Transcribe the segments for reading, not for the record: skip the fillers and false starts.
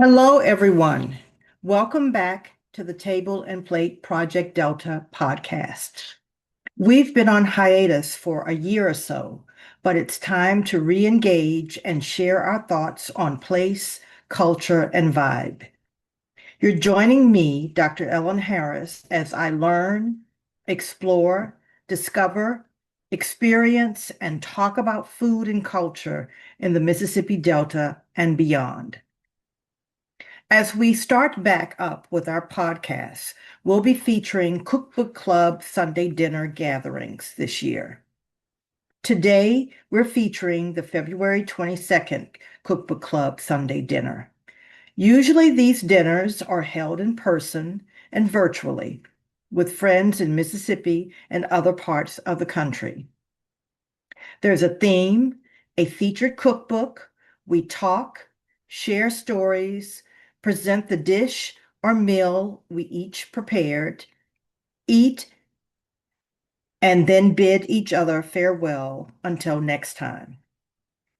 Hello, everyone. Welcome back to the Table and Plate Project Delta podcast. We've been on hiatus for a year or so, but it's time to re-engage and share our thoughts on place, culture, and vibe. You're joining me, Dr. Ellen Harris, as I learn, explore, discover, experience, and talk about food and culture in the Mississippi Delta and beyond. As we start back up with our podcast, we'll be featuring Cookbook Club Sunday Dinner gatherings this year. Today, we're featuring the February 22nd Cookbook Club Sunday Dinner. Usually, these dinners are held in person and virtually with friends in Mississippi and other parts of the country. There's a theme, a featured cookbook. We talk, share stories, present the dish or meal we each prepared, eat, and then bid each other farewell until next time.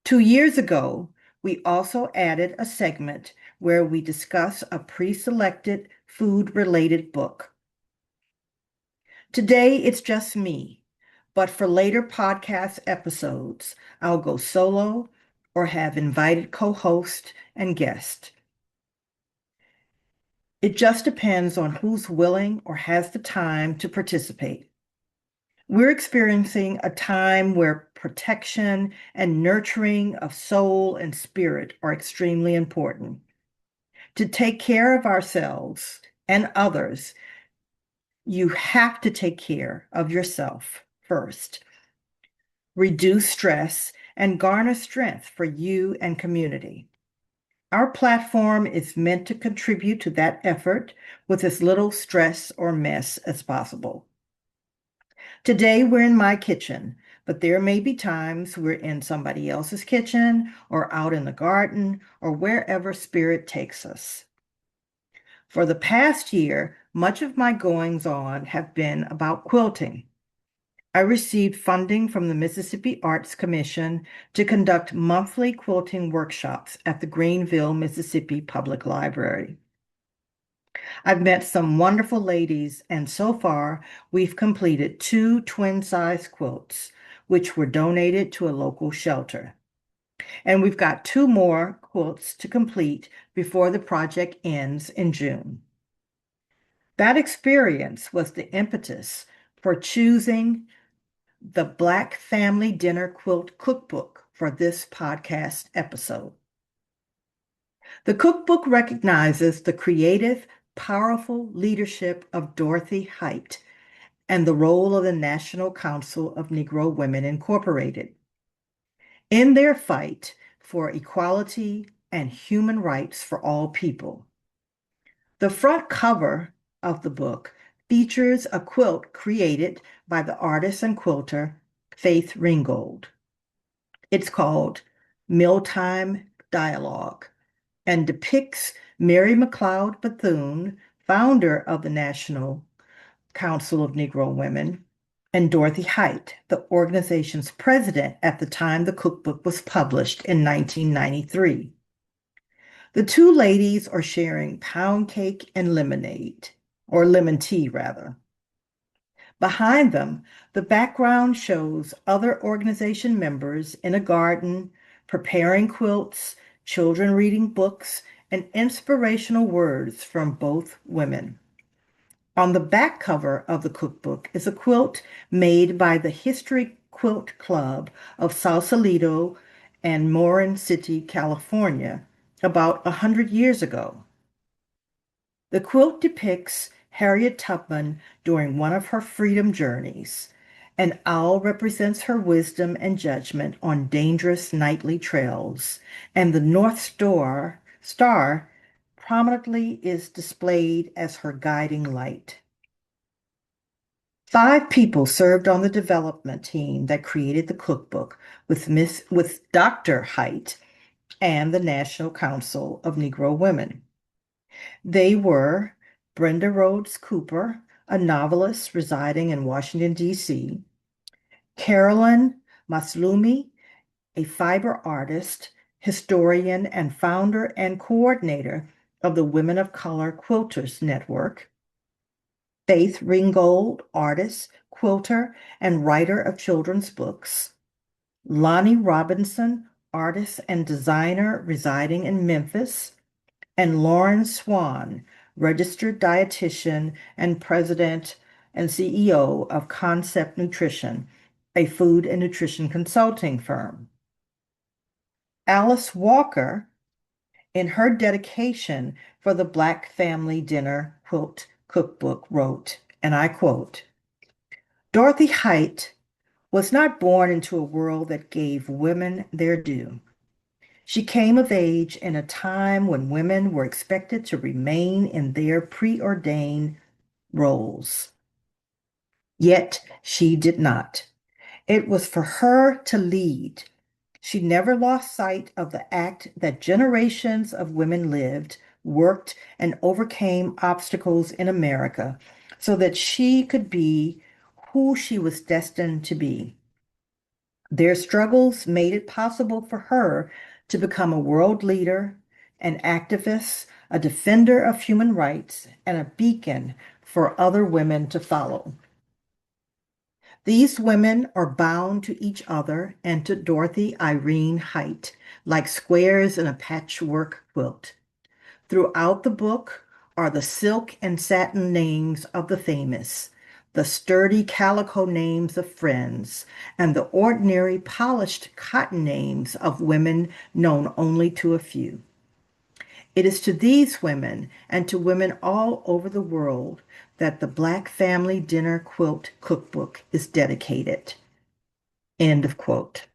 2 years ago, we also added a segment where we discuss a pre-selected food-related book. Today, it's just me, but for later podcast episodes, I'll go solo or have invited co-host and guest. It just depends on who's willing or has the time to participate. We're experiencing a time where protection and nurturing of soul and spirit are extremely important. To take care of ourselves and others, you have to take care of yourself first. Reduce stress and garner strength for you and community. Our platform is meant to contribute to that effort with as little stress or mess as possible. Today, we're in my kitchen, but there may be times we're in somebody else's kitchen or out in the garden or wherever spirit takes us. For the past year, much of my goings-on have been about quilting. I received funding from the Mississippi Arts Commission to conduct monthly quilting workshops at the Greenville, Mississippi Public Library. I've met some wonderful ladies, and so far we've completed 2 twin-size quilts, which were donated to a local shelter. And we've got 2 more quilts to complete before the project ends in June. That experience was the impetus for choosing the Black Family Dinner Quilt Cookbook for this podcast episode. The cookbook recognizes the creative, powerful leadership of Dorothy Height and the role of the National Council of Negro Women Incorporated in their fight for equality and human rights for all people. The front cover of the book features a quilt created by the artist and quilter Faith Ringgold. It's called Mealtime Dialogue and depicts Mary McLeod Bethune, founder of the National Council of Negro Women, and Dorothy Height, the organization's president at the time the cookbook was published in 1993. The 2 ladies are sharing pound cake and lemonade, or lemon tea rather. Behind them, the background shows other organization members in a garden, preparing quilts, children reading books, and inspirational words from both women. On the back cover of the cookbook is a quilt made by the History Quilt Club of Sausalito and Morin City, California, about 100 years ago. The quilt depicts Harriet Tubman during one of her freedom journeys. An owl represents her wisdom and judgment on dangerous nightly trails, and the North Star prominently is displayed as her guiding light. 5 people served on the development team that created the cookbook with Dr. Height and the National Council of Negro Women. They were Brenda Rhodes Cooper, a novelist residing in Washington, D.C., Carolyn Maslumi, a fiber artist historian and founder and coordinator of the Women of Color Quilters Network. Faith Ringgold, artist, quilter, and writer of children's books. Lonnie Robinson, artist and designer residing in Memphis. And Lauren Swan, registered dietitian and president and CEO of Concept Nutrition, a food and nutrition consulting firm. Alice Walker, in her dedication for the Black Family Dinner Quilt Cookbook, wrote, and I quote, Dorothy Height was not born into a world that gave women their due. She came of age in a time when women were expected to remain in their preordained roles. Yet she did not. It was for her to lead. She never lost sight of the act that generations of women lived, worked, and overcame obstacles in America so that she could be who she was destined to be. Their struggles made it possible for her to become a world leader, an activist, a defender of human rights, and a beacon for other women to follow. These women are bound to each other and to Dorothy Irene Height, like squares in a patchwork quilt. Throughout the book are the silk and satin names of the famous, the sturdy calico names of friends, and the ordinary polished cotton names of women known only to a few. It is to these women and to women all over the world that the Black Family Dinner Quilt Cookbook is dedicated. End of quote.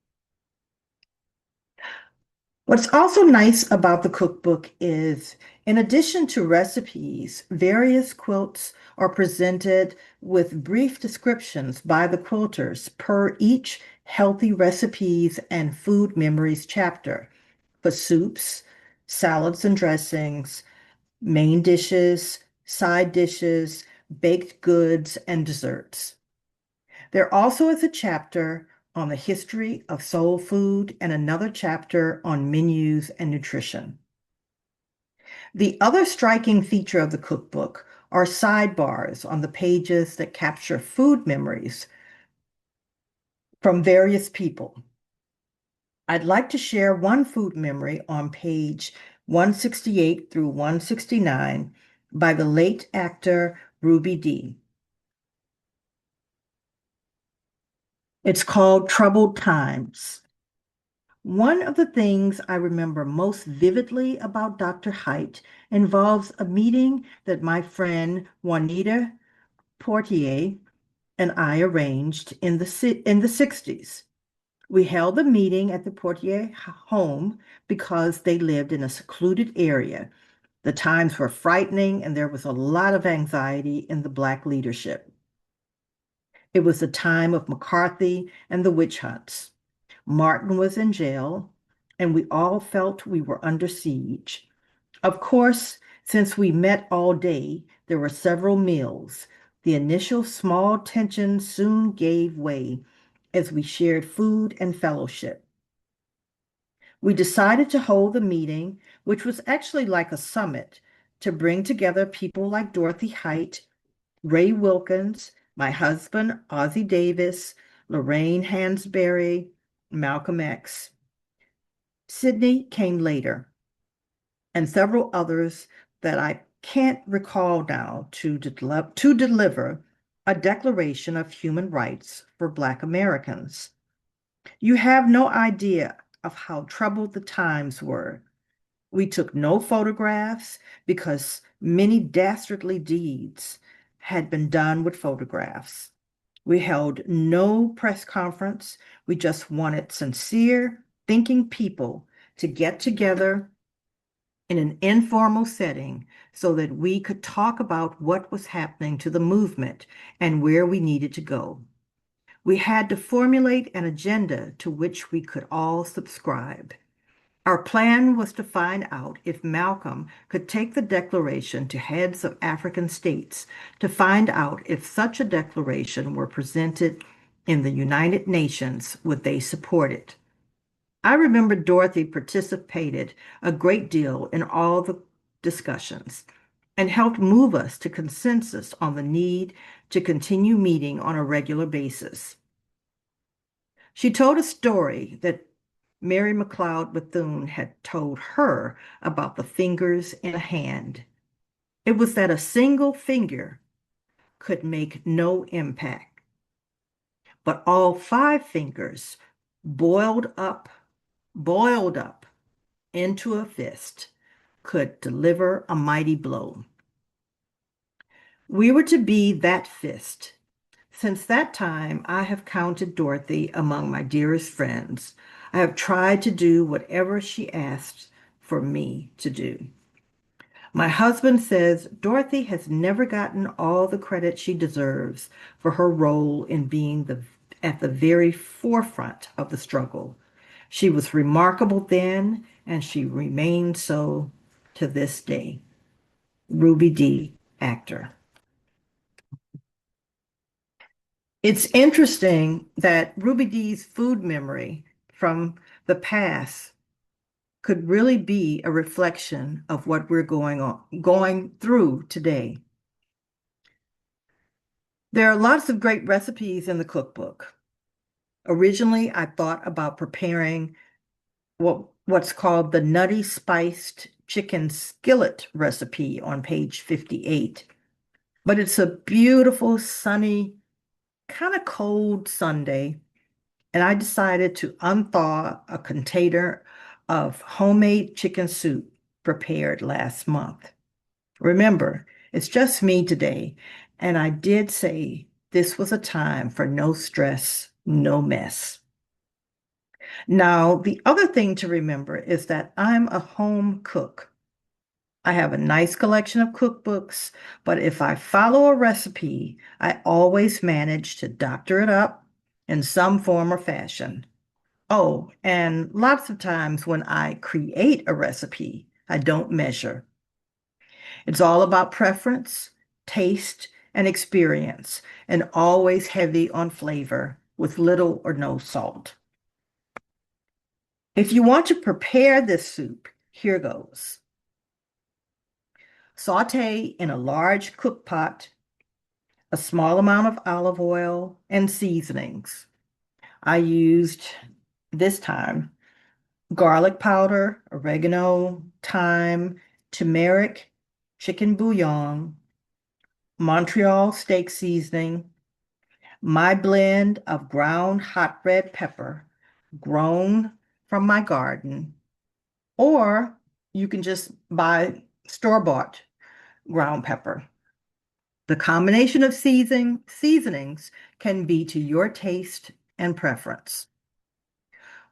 What's also nice about the cookbook is, in addition to recipes, various quilts are presented with brief descriptions by the quilters per each healthy recipes and food memories chapter for soups, salads and dressings, main dishes, side dishes, baked goods, and desserts. There also is a chapter on the history of soul food and another chapter on menus and nutrition. The other striking feature of the cookbook are sidebars on the pages that capture food memories from various people. I'd like to share one food memory on page 168 through 169 by the late actor Ruby Dee. It's called Troubled Times. One of the things I remember most vividly about Dr. Height involves a meeting that my friend Juanita Portier and I arranged in the 60s. We held the meeting at the Portier home because they lived in a secluded area. The times were frightening and there was a lot of anxiety in the Black leadership. It was the time of McCarthy and the witch hunts. Martin was in jail, and we all felt we were under siege. Of course, since we met all day, there were several meals. The initial small tension soon gave way as we shared food and fellowship. We decided to hold the meeting, which was actually like a summit, to bring together people like Dorothy Height, Ray Wilkins, my husband, Ozzie Davis, Lorraine Hansberry, Malcolm X. Sydney came later, and several others that I can't recall now to deliver a Declaration of Human Rights for Black Americans. You have no idea of how troubled the times were. We took no photographs because many dastardly deeds had been done with photographs. We held no press conference. We just wanted sincere, thinking people to get together in an informal setting so that we could talk about what was happening to the movement and where we needed to go. We had to formulate an agenda to which we could all subscribe. Our plan was to find out if Malcolm could take the declaration to heads of African states to find out if such a declaration were presented in the United Nations, would they support it? I remember Dorothy participated a great deal in all the discussions and helped move us to consensus on the need to continue meeting on a regular basis. She told a story that Mary McLeod Bethune had told her about the fingers in a hand. It was that a single finger could make no impact, but all five fingers boiled up, boiled up into a fist could deliver a mighty blow. We were to be that fist. Since that time, I have counted Dorothy among my dearest friends. I have tried to do whatever she asked for me to do. My husband says Dorothy has never gotten all the credit she deserves for her role in being at the very forefront of the struggle. She was remarkable then, and she remains so to this day. Ruby D., actor. It's interesting that Ruby Dee's food memory from the past could really be a reflection of what we're going through today. There are lots of great recipes in the cookbook. Originally, I thought about preparing what's called the nutty spiced chicken skillet recipe on page 58. But it's a beautiful, sunny, kind of cold Sunday, and I decided to unthaw a container of homemade chicken soup prepared last month. Remember, it's just me today, and I did say this was a time for no stress, no mess. Now, the other thing to remember is that I'm a home cook. I have a nice collection of cookbooks, but if I follow a recipe, I always manage to doctor it up in some form or fashion. Oh, and lots of times when I create a recipe, I don't measure. It's all about preference, taste, and experience, and always heavy on flavor with little or no salt. If you want to prepare this soup, here goes. Saute in a large cook pot a small amount of olive oil and seasonings. I used this time garlic powder, oregano, thyme, turmeric, chicken bouillon, Montreal steak seasoning, my blend of ground hot red pepper grown from my garden, or you can just buy store-bought ground pepper. The combination of seasonings can be to your taste and preference.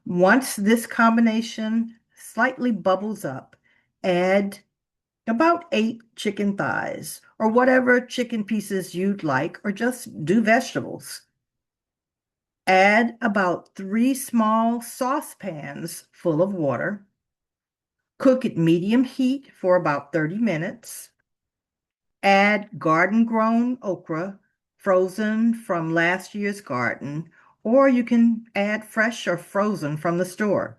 Once this combination slightly bubbles up, add about 8 chicken thighs or whatever chicken pieces you'd like, or just do vegetables. Add about 3 small saucepans full of water. Cook at medium heat for about 30 minutes. Add garden-grown okra, frozen from last year's garden, or you can add fresh or frozen from the store.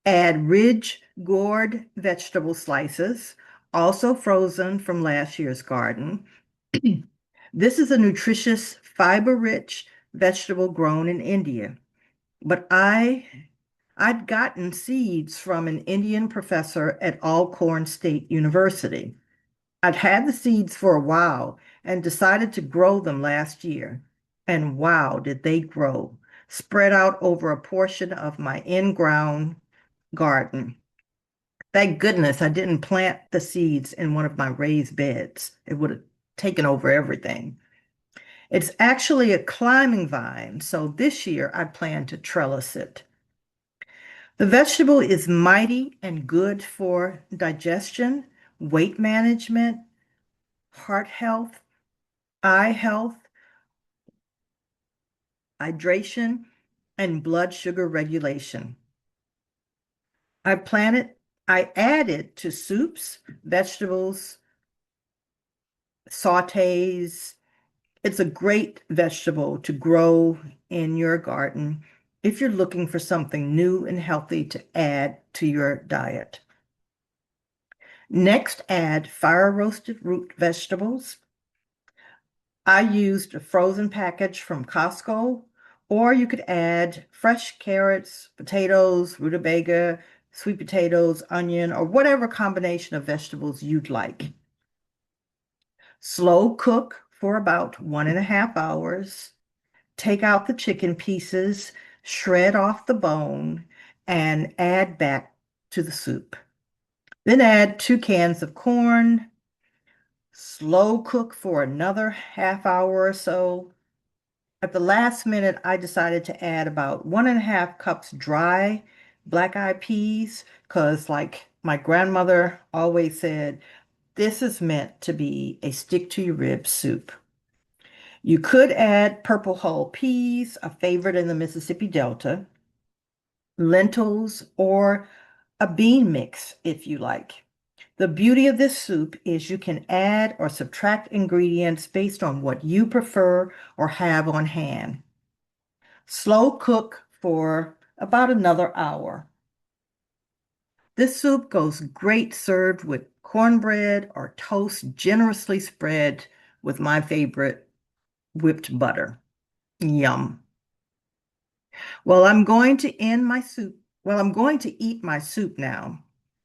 Add ridge gourd vegetable slices, also frozen from last year's garden. This is a nutritious, fiber-rich vegetable grown in India, but I'd gotten seeds from an Indian professor at Alcorn State University. I'd had the seeds for a while and decided to grow them last year. And wow, did they grow, spread out over a portion of my in-ground garden. Thank goodness I didn't plant the seeds in one of my raised beds. It would have taken over everything. It's actually a climbing vine, so this year I plan to trellis it. The vegetable is mighty and good for digestion, weight management, heart health, eye health, hydration, and blood sugar regulation. I planted, I added to soups, vegetables, sautés. It's a great vegetable to grow in your garden. if you're looking for something new and healthy to add to your diet. Next, add fire roasted root vegetables. I used a frozen package from Costco, or you could add fresh carrots, potatoes, rutabaga, sweet potatoes, onion, or whatever combination of vegetables you'd like. Slow cook for about 1.5 hours. Take out the chicken pieces, shred off the bone, and add back to the soup. Then add 2 cans of corn. Slow cook for another half hour or so. At the last minute, I decided to add about 1.5 cups dry black-eyed peas because, like my grandmother always said, this is meant to be a stick-to-your-ribs soup. You could add purple hull peas, a favorite in the Mississippi Delta, lentils, or a bean mix if you like. The beauty of this soup is you can add or subtract ingredients based on what you prefer or have on hand. Slow cook for about another hour. This soup goes great served with cornbread or toast generously spread with my favorite whipped butter. Yum. Well, I'm going to end my soup. Well, I'm going to eat my soup now.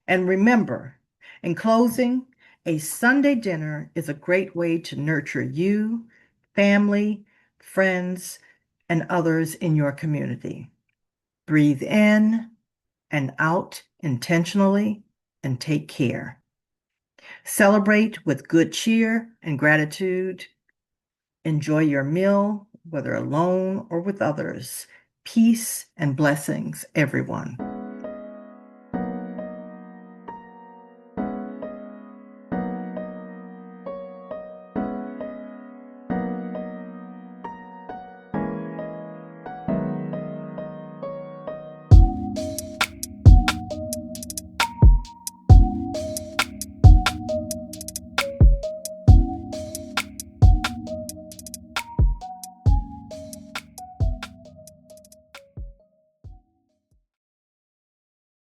And remember, in closing, a Sunday dinner is a great way to nurture you, family, friends, and others in your community. Breathe in and out intentionally and take care. Celebrate with good cheer and gratitude. Enjoy your meal, whether alone or with others. Peace and blessings, everyone.